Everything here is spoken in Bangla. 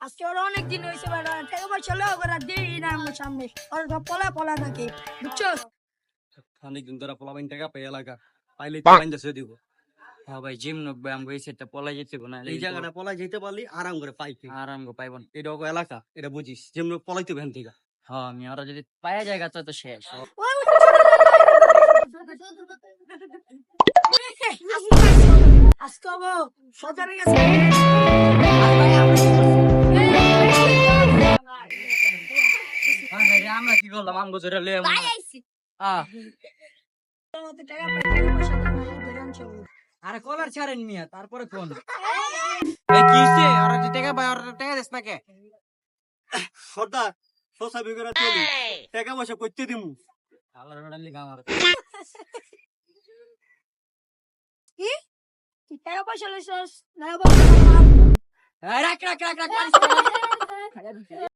আজকে ওরা অনেক দিন হয়েছে বেটা টাকা পয়সা লো ওরা দেই না আমার সামনে ওরা সব পলা পলা থাকে বুঝছো? অনেকদিন ধরে পোলাপাইন টাকা পেয়ে এলাকা পাইলে তো লাইন যাচ্ছে দিব। হ্যাঁ ভাই জিম নব্বই আমগো এই সেটটা পলাই যেতে না এই জায়গাটা পলাই যেতে পারলি আরাম করে পাইতে। আরাম গো পাইবন। এটা ওকে এলাকা, এটা বুঝিস যেমন পলাইতে ভ্যান থেকে। হ্যাঁ আমি ওরা যদি পায়া জায়গা তো শেষ। আজকে হবো সজারে গেছে আমরা কি করলাম আমগো জোরে লয়ে টাকা পয়সা আরে কলার ছাড়েন মিয়া তারপরে কোন কি হইছে ওরা যে টাকা পায় ওরা টাকা দেস না কে? সর্দার সোসা বিগড়া চলি টাকা পয়সা করতে দিমু। আল্লাহর রডান লিগা আমার কি টাকা পয়সা লইছস না রাখ রাখ রাখ রাখ